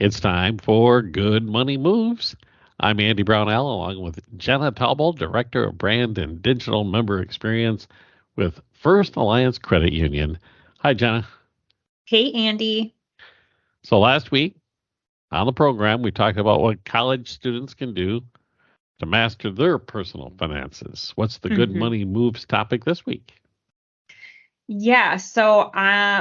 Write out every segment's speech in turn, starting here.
It's time for Good Money Moves. I'm Andy Brownell, along with Jenna Taubel, Director of Brand and Digital Member Experience with First Alliance Credit Union. Hi, Jenna. Hey, Andy. So last week on the program, we talked about what college students can do to master their personal finances. What's the Good hmm Money Moves topic this week? Yeah, so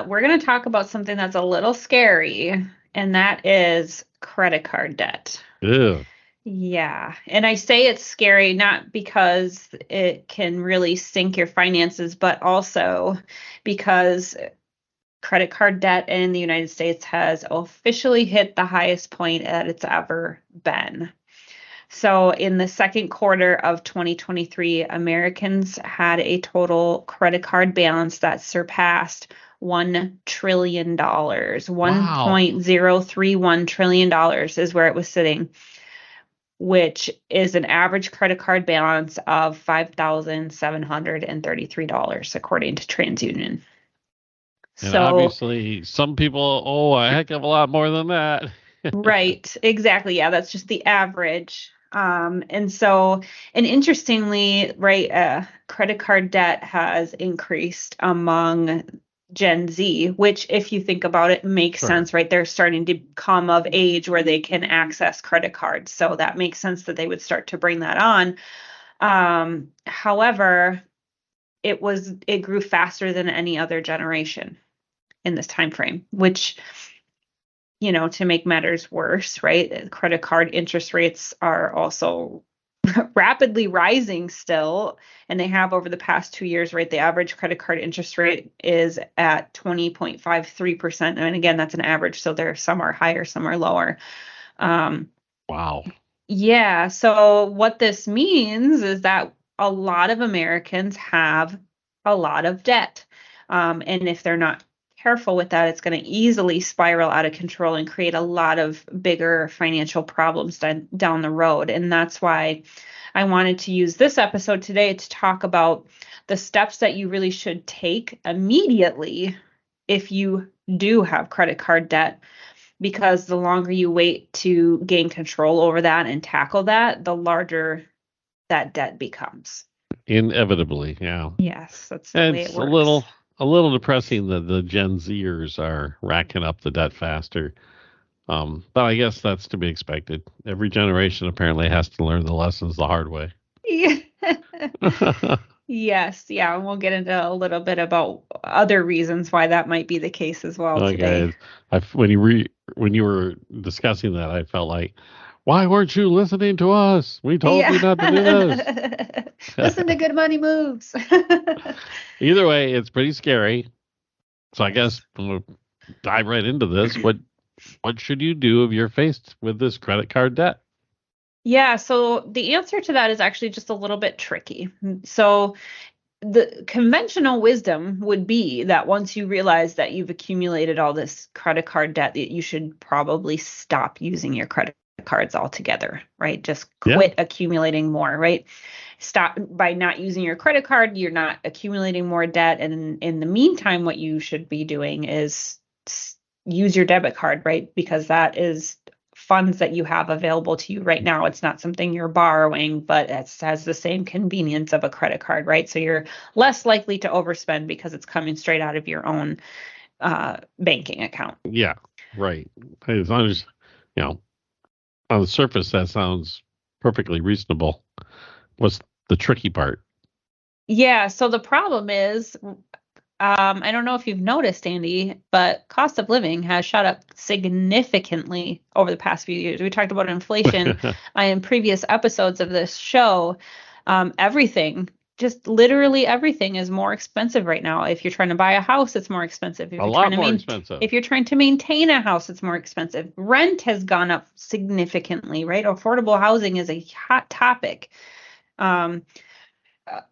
we're going to talk about something that's a little scary, and that is credit card debt. Ew. Yeah, and I say it's scary not because it can really sink your finances, but also because credit card debt in the United States has officially hit the highest point that it's ever been. So, in the second quarter of 2023, Americans had a total credit card balance that surpassed $1 trillion. Wow. $1.031 trillion is where it was sitting, which is an average credit card balance of $5,733, according to TransUnion. And So, obviously, some people owe a heck of a lot more than that. right, exactly. Yeah, that's just the average. And interestingly, right, credit card debt has increased among Gen Z, which, if you think about it, makes Sure. sense, right? They're starting to come of age where they can access credit cards. So that makes sense that they would start to bring that on. However, it grew faster than any other generation in this time frame, which to make matters worse, right? Credit card interest rates are also rapidly rising still, and they have over the past 2 years, right? The average credit card interest rate is at 20.53%. And again, that's an average. So some are higher, some are lower. Um, Wow. yeah. So what this means is that a lot of Americans have a lot of debt. And if they're not careful with that, it's going to easily spiral out of control and create a lot of bigger financial problems down the road. And that's why I wanted to use this episode today to talk about the steps that you really should take immediately if you do have credit card debt, because the longer you wait to gain control over that and tackle that, the larger that debt becomes. Inevitably, yeah. Yes, that's the way it It's a works. little depressing that the Gen Zers are racking up the debt faster. But I guess that's to be expected. Every generation apparently has to learn the lessons the hard way. Yeah. Yes, yeah, and we'll get into a little bit about other reasons why that might be the case as well today. Okay, when you were discussing that, I felt like, why weren't you listening to us? We told you Yeah. not to do this. Listen to Good Money Moves. Either way, it's pretty scary. So I guess Yes. we'll dive right into this. What should you do if you're faced with this credit card debt? Yeah, so the answer to that is actually just a little bit tricky. So the conventional wisdom would be that once you realize that you've accumulated all this credit card debt, that you should probably stop using your credit cards altogether, right? Just Yeah, quit accumulating more, right? Stop by not using your credit card, you're not accumulating more debt. And in the meantime, what you should be doing is use your debit card, right? Because that is funds that you have available to you right now. It's not something you're borrowing, but it has the same convenience of a credit card, right? So you're less likely to overspend because it's coming straight out of your own banking account. yeah, right. As long as you know, on the surface, that sounds perfectly reasonable. What's the tricky part? Yeah. So the problem is, I don't know if you've noticed, Andy, but cost of living has shot up significantly over the past few years. We talked about inflation in previous episodes of this show. Everything, just literally everything, is more expensive right now. If you're trying to buy a house, it's more expensive. A lot more expensive. If you're trying to maintain a house, it's more expensive. Rent has gone up significantly, right? Affordable housing is a hot topic. Um,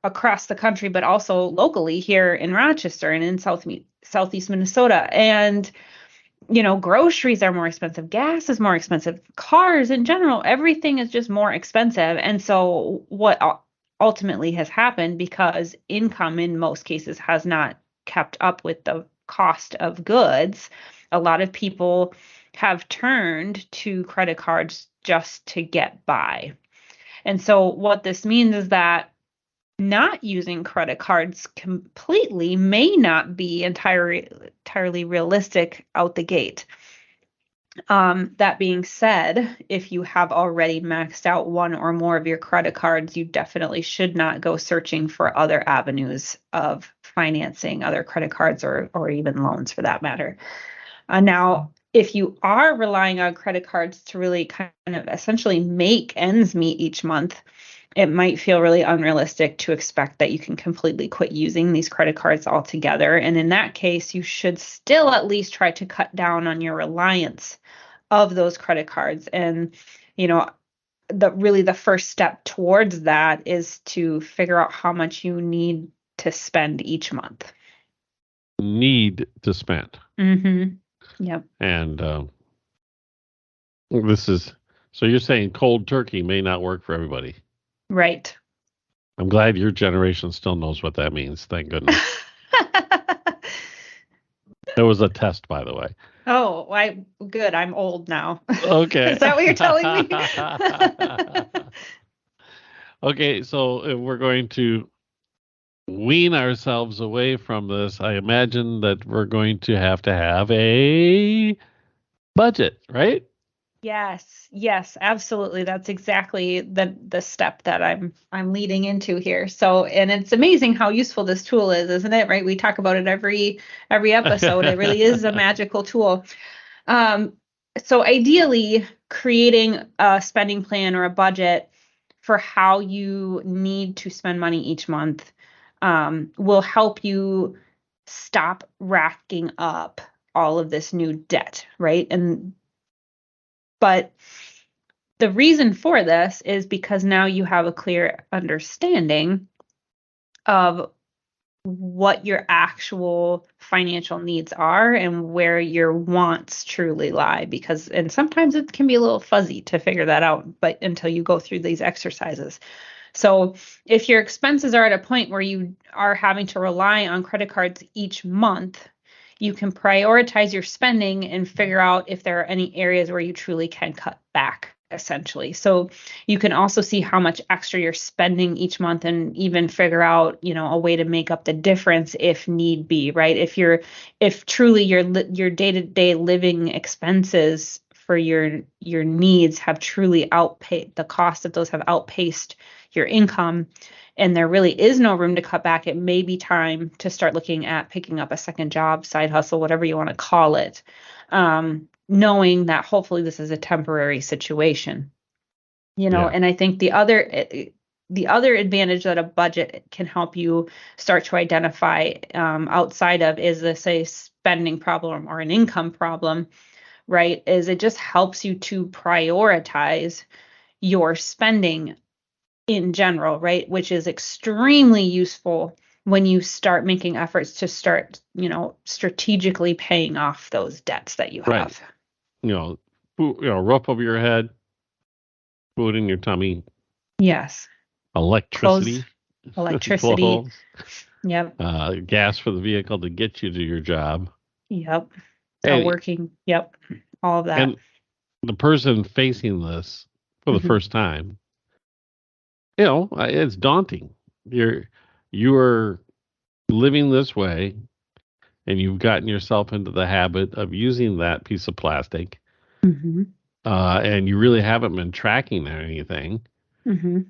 across the country, but also locally here in Rochester and in Southeast Minnesota. And, groceries are more expensive. Gas is more expensive. Cars in general, everything is just more expensive. And so what ultimately has happened, because income in most cases has not kept up with the cost of goods, a lot of people have turned to credit cards just to get by. And so what this means is that not using credit cards completely may not be entirely realistic out the gate. That being said, if you have already maxed out one or more of your credit cards, you definitely should not go searching for other avenues of financing, other credit cards or even loans for that matter. Now, if you are relying on credit cards to really kind of essentially make ends meet each month, it might feel really unrealistic to expect that you can completely quit using these credit cards altogether. And in that case, you should still at least try to cut down on your reliance of those credit cards. And, you know, the first step towards that is to figure out how much you need to spend each month. Need to spend. Mm-hmm. Yep. And so you're saying cold turkey may not work for everybody. Right. I'm glad your generation still knows what that means. Thank goodness. It was a test, by the way. Oh, good. I'm old now. Okay. Is that what you're telling me? Okay, so we're going to wean ourselves away from this. I imagine that we're going to have a budget, right? Yes, absolutely. That's exactly the step that I'm leading into here. So, and it's amazing how useful this tool is, isn't it? Right? We talk about it every episode. It really is a magical tool. So ideally, creating a spending plan or a budget for how you need to spend money each month will help you stop racking up all of this new debt, right? But the reason for this is because now you have a clear understanding of what your actual financial needs are and where your wants truly lie, and sometimes it can be a little fuzzy to figure that out, but until you go through these exercises. So if your expenses are at a point where you are having to rely on credit cards each month, you can prioritize your spending and figure out if there are any areas where you truly can cut back, essentially. So you can also see how much extra you're spending each month and even figure out, a way to make up the difference if need be, right? If truly your day-to-day living expenses for your needs have truly outpaced, the cost of those have outpaced your income, and there really is no room to cut back, it may be time to start looking at picking up a second job, side hustle, whatever you want to call it, knowing that hopefully this is a temporary situation. Yeah. And I think the other advantage that a budget can help you start to identify outside of is this a spending problem or an income problem, right? Is it just helps you to prioritize your spending in general, right? Which is extremely useful when you start making efforts to start, strategically paying off those debts that you have. Right. Roof over your head, food in your tummy. Yes. Electricity. Electricity. Clothes. Yep. Gas for the vehicle to get you to your job. Yep. And, Yep. All of that. And the person facing this for the first time, it's daunting. You are living this way, and you've gotten yourself into the habit of using that piece of plastic, and you really haven't been tracking anything. And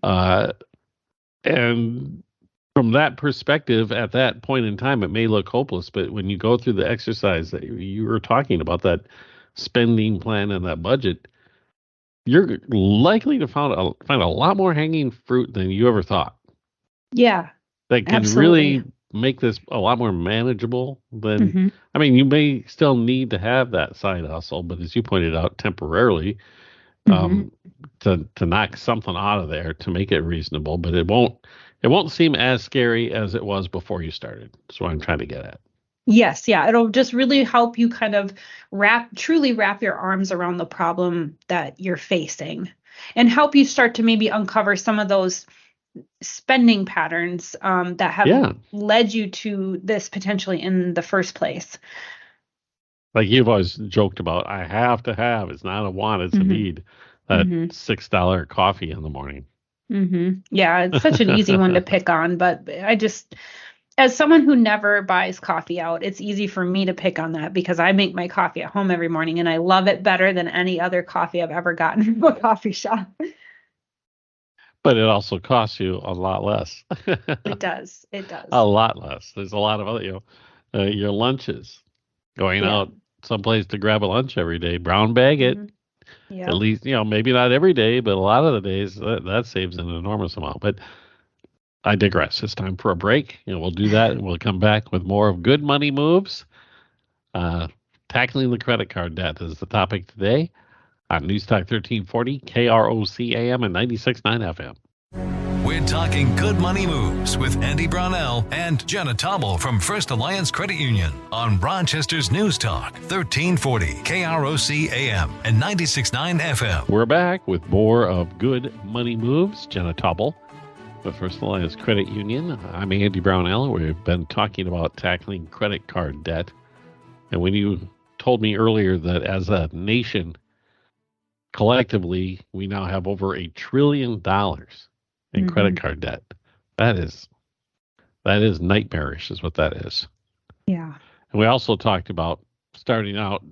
from that perspective, at that point in time, it may look hopeless, but when you go through the exercise that you were talking about, that spending plan and that budget, you're likely to find a lot more hanging fruit than you ever thought. Yeah. That can really make this a lot more manageable than, I mean, you may still need to have that side hustle, but as you pointed out, temporarily, to knock something out of there to make it reasonable, but it won't seem as scary as it was before you started. That's what I'm trying to get at. Yes, yeah, it'll just really help you kind of truly wrap your arms around the problem that you're facing and help you start to maybe uncover some of those spending patterns that have led you to this potentially in the first place. Like you've always joked about, I have to have. It's not a want, it's a Mm-hmm. need. That Mm-hmm. $6 coffee in the morning. Mm-hmm. Yeah, it's such an easy one to pick on, but as someone who never buys coffee out, it's easy for me to pick on that because I make my coffee at home every morning and I love it better than any other coffee I've ever gotten from a coffee shop. But it also costs you a lot less. It does. It A does. lot less. There's a lot of other, your lunches, going Yeah. out someplace to grab a lunch every day, brown bag it. Mm-hmm. At Yep. least, maybe not every day, but a lot of the days that saves an enormous amount. But I digress. It's time for a break. We'll do that and we'll come back with more of good money moves. Uh, tackling the credit card debt is the topic today on News Talk 1340, KROC AM and 96.9 FM. We're talking good money moves with Andy Brownell and Jenna Taubel from First Alliance Credit Union on Rochester's News Talk 1340 KROC AM and 96.9 FM. We're back with more of good money moves. Jenna Taubel with First Alliance Credit Union. I'm Andy Brownell. We've been talking about tackling credit card debt. And when you told me earlier that as a nation, collectively, we now have over $1 trillion in credit Mm-hmm. card debt. That is nightmarish, is what that is. Yeah. And we also talked about starting out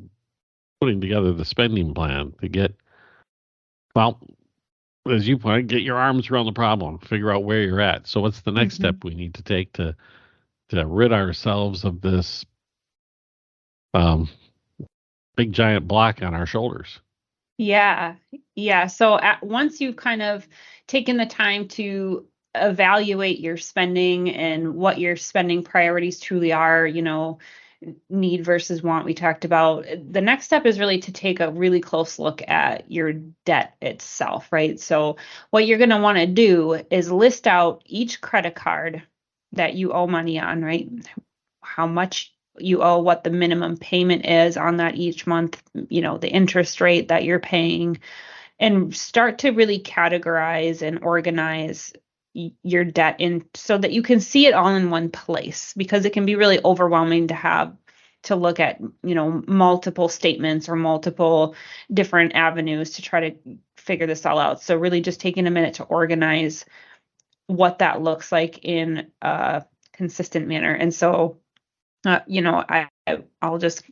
putting together the spending plan to get, well, as you point, get your arms around the problem, figure out where you're at. So what's the next Mm-hmm. step we need to take to rid ourselves of this um, big giant block on our shoulders? Yeah. Yeah. So once you've kind of taken the time to evaluate your spending and what your spending priorities truly are, need versus want, we talked about, the next step is really to take a really close look at your debt itself, right? So what you're going to want to do is list out each credit card that you owe money on, right? How much you owe, what the minimum payment is on that each month, the interest rate that you're paying, and start to really categorize and organize your debt in so that you can see it all in one place, because it can be really overwhelming to have to look at, multiple statements or multiple different avenues to try to figure this all out. So really just taking a minute to organize what that looks like in a consistent manner. And so I'll just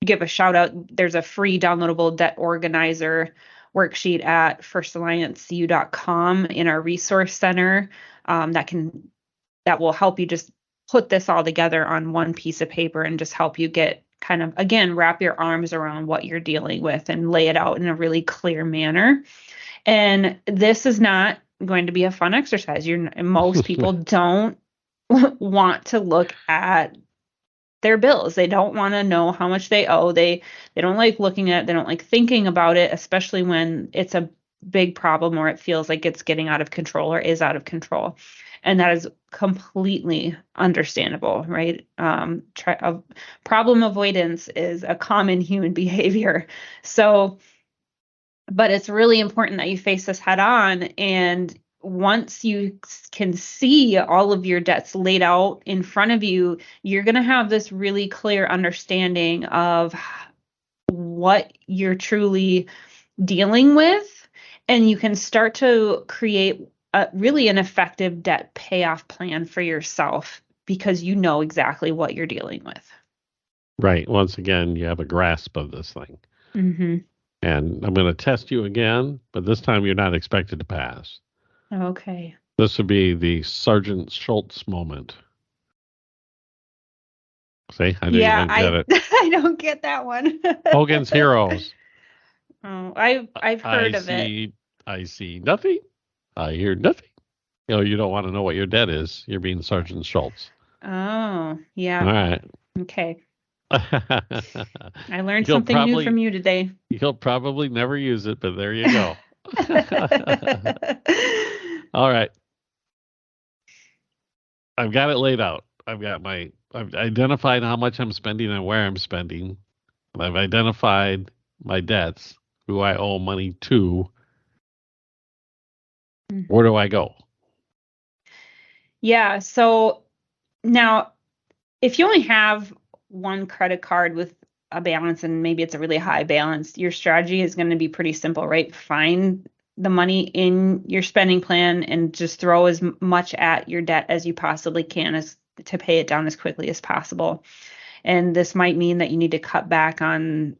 give a shout out. There's a free downloadable debt organizer worksheet at firstalliancecu.com in our resource center, that will help you just put this all together on one piece of paper and just help you get kind of, again, wrap your arms around what you're dealing with and lay it out in a really clear manner. And this is not going to be a fun exercise. Most people don't want to look at their bills. They don't want to know how much they owe. They don't like looking at it. They don't like thinking about it, especially when it's a big problem or it feels like it's getting out of control or is out of control. And that is completely understandable, right? Problem avoidance is a common human behavior. So, but it's really important that you face this head on. And once you can see all of your debts laid out in front of you, you're going to have this really clear understanding of what you're truly dealing with. And you can start to create really an effective debt payoff plan for yourself because you know exactly what you're dealing with. Right. Once again, you have a grasp of this thing. Mm-hmm. And I'm going to test you again, but this time you're not expected to pass. Okay. This would be the Sergeant Schultz moment. See, I knew you Yeah, didn't get it. I don't get that one. Hogan's Heroes. Oh, I've I heard of it. see nothing. I hear nothing. You don't want to know what your debt is. You're being Sergeant Schultz. Oh, All yeah. right. Okay. I learned You'll something new from probably you today. you'll probably never use it, but there you go. All right. I've got it laid out. I've identified how much I'm spending and where I'm spending. I've identified my debts, who I owe money to. Where do I go? Yeah, so now if you only have one credit card with a balance and maybe it's a really high balance, your strategy is going to be pretty simple, right? Find the money in your spending plan and just throw as much at your debt as you possibly can as to pay it down as quickly as possible. And this might mean that you need to cut back on,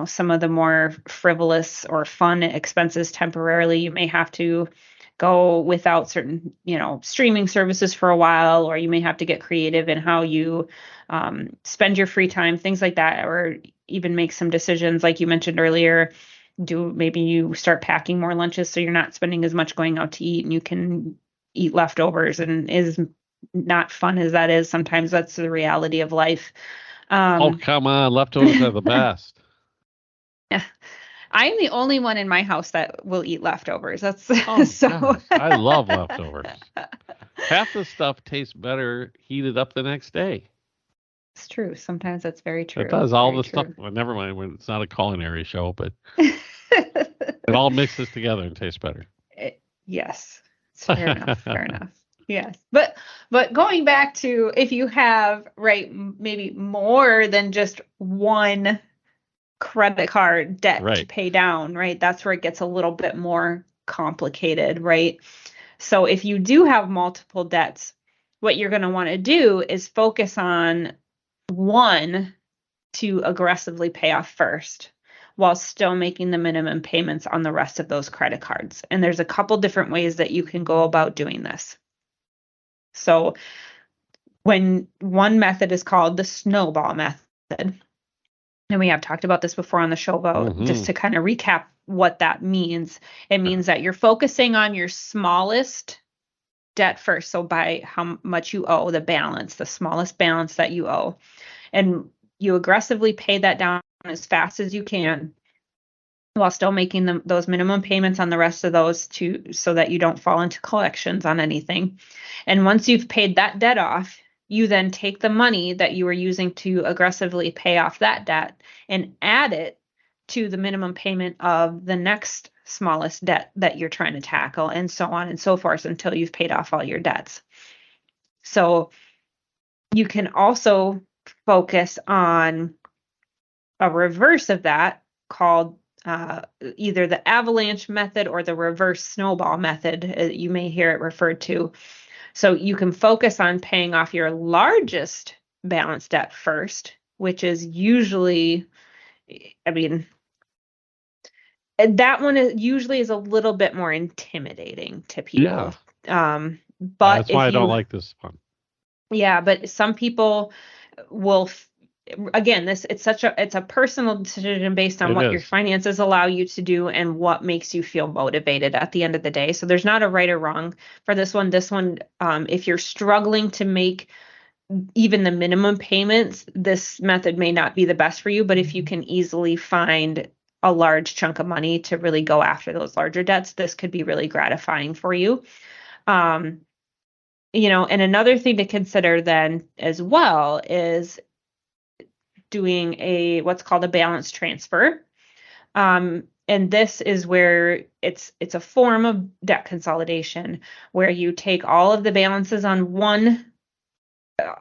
some of the more frivolous or fun expenses temporarily. You may have to go without certain, streaming services for a while, or you may have to get creative in how you spend your free time, things like that, or even make some decisions like you mentioned earlier. Maybe you start packing more lunches so you're not spending as much going out to eat and you can eat leftovers. And is not fun as that is, sometimes that's the reality of life. Oh, come on. Leftovers are the best. Yeah. I'm the only one in my house that will eat leftovers. That's so. Gosh, I love leftovers. Half the stuff tastes better heated up the next day. It's true. Sometimes that's very true. It does. All the stuff. Well, never mind. It's not a culinary show, but it all mixes together and tastes better. Yes. It's fair enough. Fair enough. Yes. But going back to if you have, right, maybe more than just one credit card debt to pay down, right? That's where it gets a little bit more complicated, right? So if you do have multiple debts, what you're going to want to do is focus on one to aggressively pay off first while still making the minimum payments on the rest of those credit cards. And there's a couple different ways that you can go about doing this. So when one method is called the snowball method, and we have talked about this before on the show, but just to kind of recap what that means, it means that you're focusing on your smallest debt first. So by how much you owe, the balance, the smallest balance that you owe, and you aggressively pay that down as fast as you can while still making those minimum payments on the rest of those so that you don't fall into collections on anything. And once you've paid that debt off, you then take the money that you were using to aggressively pay off that debt and add it to the minimum payment of the next smallest debt that you're trying to tackle, and so on and so forth until you've paid off all your debts. So you can also focus on a reverse of that called either the avalanche method or the reverse snowball method. You may hear it referred to. So you can focus on paying off your largest balance debt first, which is usually, that one usually is a little bit more intimidating to people. Yeah. But that's why I don't like this one. Yeah, but some people will. Again, it's a personal decision based on what your finances allow you to do and what makes you feel motivated at the end of the day. So there's not a right or wrong for this one. If you're struggling to make even the minimum payments, this method may not be the best for you. But if you can easily find a large chunk of money to really go after those larger debts, this could be really gratifying for you. And another thing to consider then as well is doing what's called a balance transfer. And this is where it's a form of debt consolidation where you take all of the balances on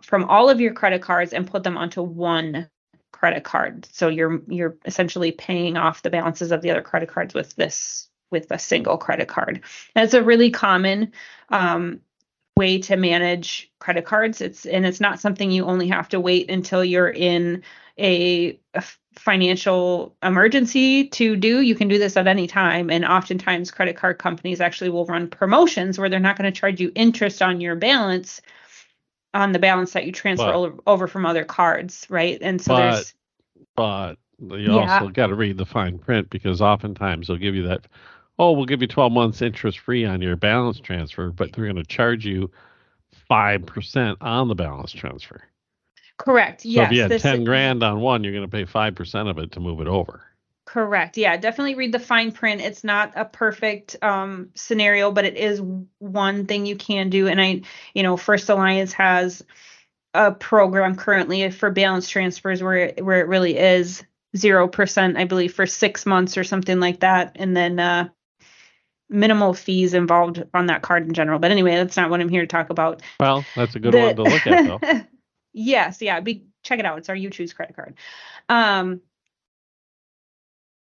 from all of your credit cards and put them onto one credit card. So you're essentially paying off the balances of the other credit cards with a single credit card. That's a really common way to manage credit cards. It's not something you only have to wait until you're in a financial emergency to do. You can do this at any time. And oftentimes credit card companies actually will run promotions where they're not going to charge you interest on your balance, on the balance that you transfer over from other cards, right? And so but you also got to read the fine print, because oftentimes they'll give you that, we'll give you 12 months interest free on your balance transfer, but they're going to charge you 5% on the balance transfer. Correct. So if you had 10 grand on one, you're going to pay 5% of it to move it over. Correct. Yeah, definitely read the fine print. It's not a perfect scenario, but it is one thing you can do. And First Alliance has a program currently for balance transfers where it really is 0%, I believe, for 6 months or something like that. And then minimal fees involved on that card in general. But anyway, that's not what I'm here to talk about. Well, that's a good one to look at, though. Yes, yeah, check it out. It's our You Choose credit card.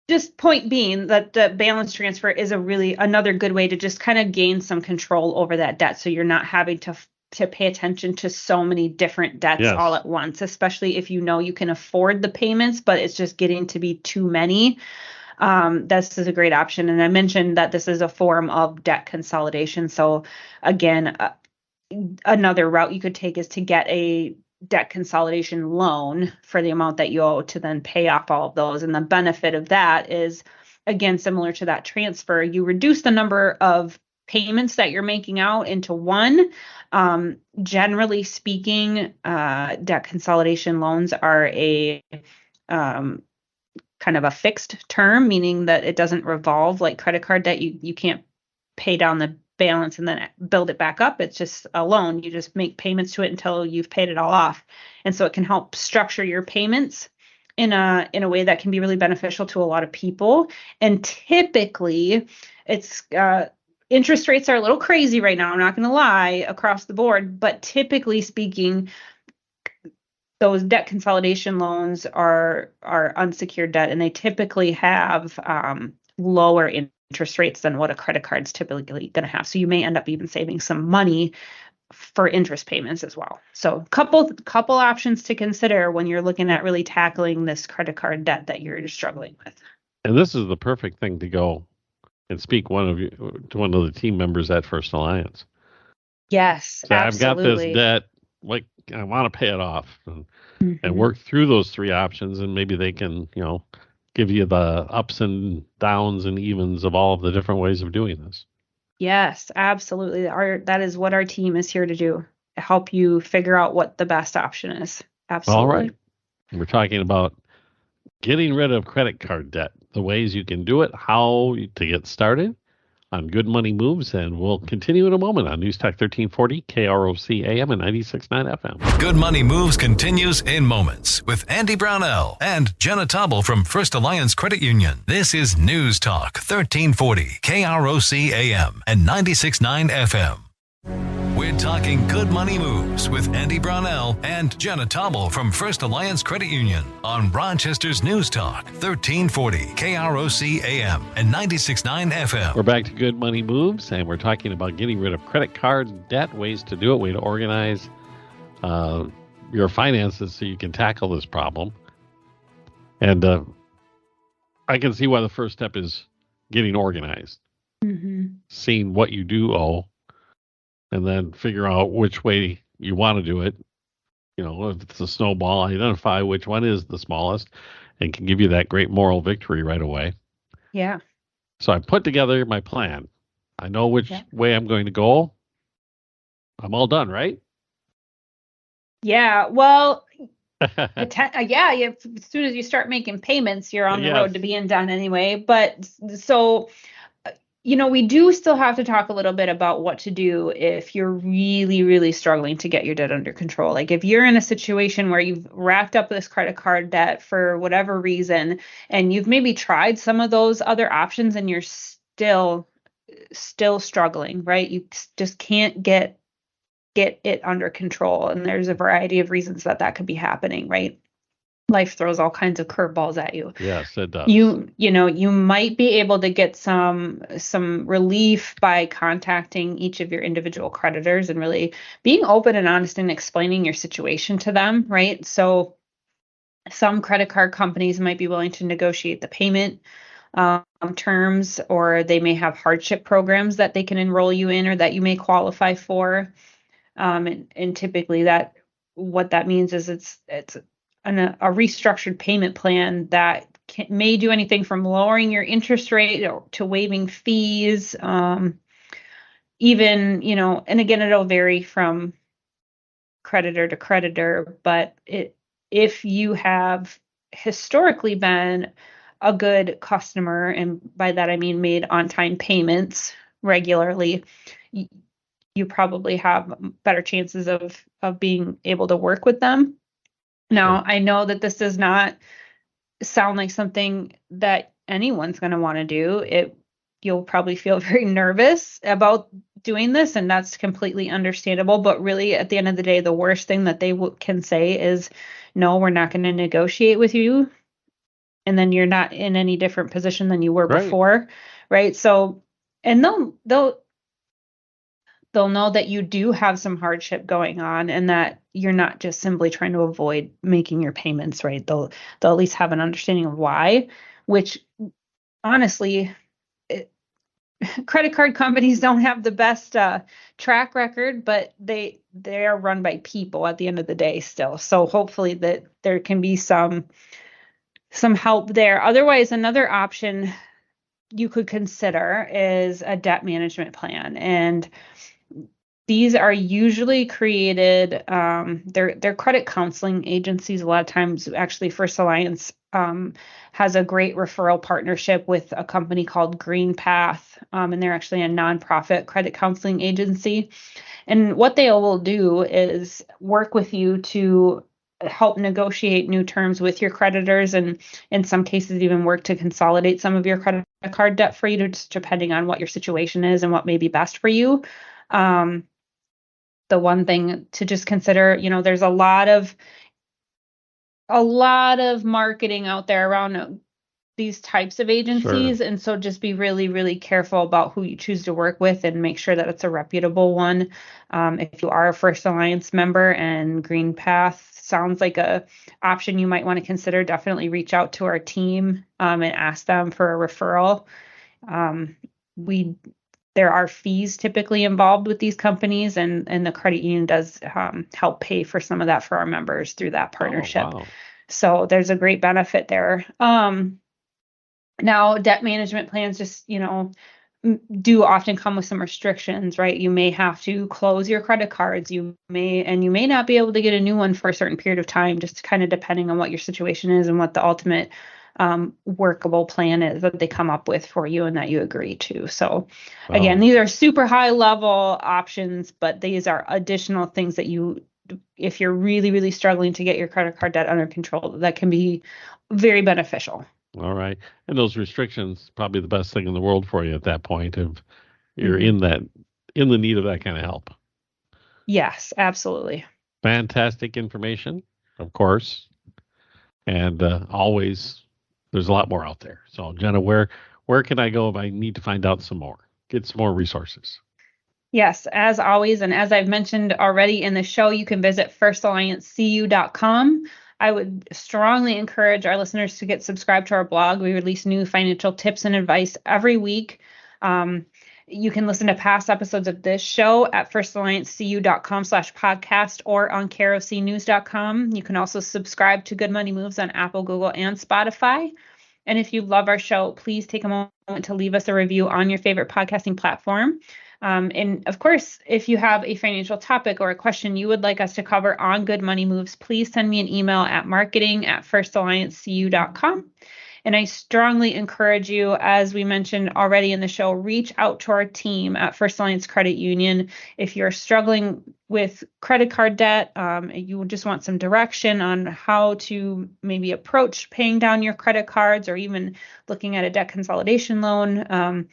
Just point being that the balance transfer is another good way to just kind of gain some control over that debt, so you're not having to pay attention to so many different debts all Yes. at once, especially if you know you can afford the payments, but it's just getting to be too many. This is a great option. And I mentioned that this is a form of debt consolidation. So again, another route you could take is to get a debt consolidation loan for the amount that you owe to then pay off all of those. And the benefit of that is, again, similar to that transfer, you reduce the number of payments that you're making out into one. Generally speaking, debt consolidation loans are a kind of a fixed term, meaning that it doesn't revolve like credit card debt. You can't pay down the balance and then build it back up. It's just a loan. You just make payments to it until you've paid it all off. And so it can help structure your payments in a way that can be really beneficial to a lot of people. And typically it's interest rates are a little crazy right now, I'm not going to lie, across the board, but typically speaking, those debt consolidation loans are unsecured debt, and they typically have lower interest rates than what a credit card's typically going to have. So you may end up even saving some money for interest payments as well. So couple options to consider when you're looking at really tackling this credit card debt that you're struggling with. And this is the perfect thing to go and speak to one of the team members at First Alliance. Yes, So absolutely. I've got this debt, like I want to pay it off, and work through those three options, and maybe they can, give you the ups and downs and evens of all of the different ways of doing this. Yes, absolutely. That is what our team is here to do, help you figure out what the best option is. Absolutely. All right. We're talking about getting rid of credit card debt, the ways you can do it, how to get started on Good Money Moves, and we'll continue in a moment on News Talk 1340, KROC AM and 96.9 FM. Good Money Moves continues in moments with Andy Brownell and Jenna Taubel from First Alliance Credit Union. This is News Talk 1340, KROC AM and 96.9 FM. We're talking Good Money Moves with Andy Brownell and Jenna Taubel from First Alliance Credit Union on Rochester's News Talk 1340 KROC AM and 96.9 FM. We're back to Good Money Moves, and we're talking about getting rid of credit card debt, ways to do it, way to organize your finances so you can tackle this problem. And I can see why the first step is getting organized, seeing what you do owe, and then figure out which way you want to do it. If it's a snowball, identify which one is the smallest and can give you that great moral victory right away. Yeah. So I put together my plan. I know which way I'm going to go. I'm all done, right? Yeah. Well, as soon as you start making payments, you're on the road to being done anyway. But so we do still have to talk a little bit about what to do if you're really, really struggling to get your debt under control. Like if you're in a situation where you've racked up this credit card debt for whatever reason, and you've maybe tried some of those other options and you're still struggling, right? You just can't get it under control. And there's a variety of reasons that could be happening, right? Life throws all kinds of curveballs at you. Yes, it does. You might be able to get some relief by contacting each of your individual creditors and really being open and honest and explaining your situation to them, right? So some credit card companies might be willing to negotiate the payment terms, or they may have hardship programs that they can enroll you in or that you may qualify for. And typically what that means is it's a restructured payment plan that may do anything from lowering your interest rate to waiving fees. Even, and again, it'll vary from creditor to creditor, but if you have historically been a good customer, and by that I mean made on-time payments regularly, you probably have better chances of being able to work with them. Now, I know that this does not sound like something that anyone's going to want to do. You'll probably feel very nervous about doing this, and that's completely understandable. But really, at the end of the day, the worst thing that they can say is, no, we're not going to negotiate with you. And then you're not in any different position than you were before. Right. So, and they'll know that you do have some hardship going on and that you're not just simply trying to avoid making your payments, right? They'll at least have an understanding of why, which honestly, credit card companies don't have the best track record, but they are run by people at the end of the day still. So hopefully that there can be some help there. Otherwise, another option you could consider is a debt management plan. And these are usually created, they're credit counseling agencies. A lot of times, actually, First Alliance has a great referral partnership with a company called Green Path, and they're actually a nonprofit credit counseling agency. And what they will do is work with you to help negotiate new terms with your creditors, and in some cases even work to consolidate some of your credit card debt for you, just depending on what your situation is and what may be best for you. The one thing to just consider, there's a lot of marketing out there around these types of agencies. Sure. And so just be really, really careful about who you choose to work with and make sure that it's a reputable one. If you are a First Alliance member and Green Path sounds like a option you might want to consider, definitely reach out to our team and ask them for a referral. There are fees typically involved with these companies, and the credit union does help pay for some of that for our members through that partnership. Oh, wow. So there's a great benefit there. Now, debt management plans just, do often come with some restrictions, right? You may have to close your credit cards. You may not be able to get a new one for a certain period of time, just kind of depending on what your situation is and what the ultimate workable plan is that they come up with for you and that you agree to. So again, these are super high level options, but these are additional things that if you're really, really struggling to get your credit card debt under control, that can be very beneficial. All right. And those restrictions, probably the best thing in the world for you at that point if you're in the need of that kind of help. Yes, absolutely. Fantastic information, of course. And always, there's a lot more out there. So, Jenna, where can I go if I need to find out some more, get some more resources? Yes, as always, and as I've mentioned already in the show, you can visit firstalliancecu.com. I would strongly encourage our listeners to get subscribed to our blog. We release new financial tips and advice every week. You can listen to past episodes of this show at firstalliancecu.com/podcast or on kerocnews.com. You can also subscribe to Good Money Moves on Apple, Google, and Spotify. And if you love our show, please take a moment to leave us a review on your favorite podcasting platform. And of course, if you have a financial topic or a question you would like us to cover on Good Money Moves, please send me an email at marketing@firstalliancecu.com. And I strongly encourage you, as we mentioned already in the show, reach out to our team at First Alliance Credit Union. If you're struggling with credit card debt, you just want some direction on how to maybe approach paying down your credit cards or even looking at a debt consolidation loan,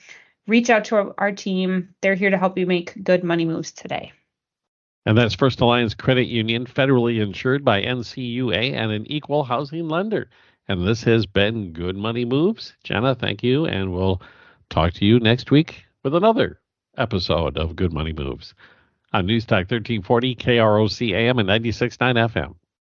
reach out to our team. They're here to help you make good money moves today. And that's First Alliance Credit Union, federally insured by NCUA and an equal housing lender. And this has been Good Money Moves. Jenna, thank you. And we'll talk to you next week with another episode of Good Money Moves on News Talk 1340 KROC AM and 96.9 FM.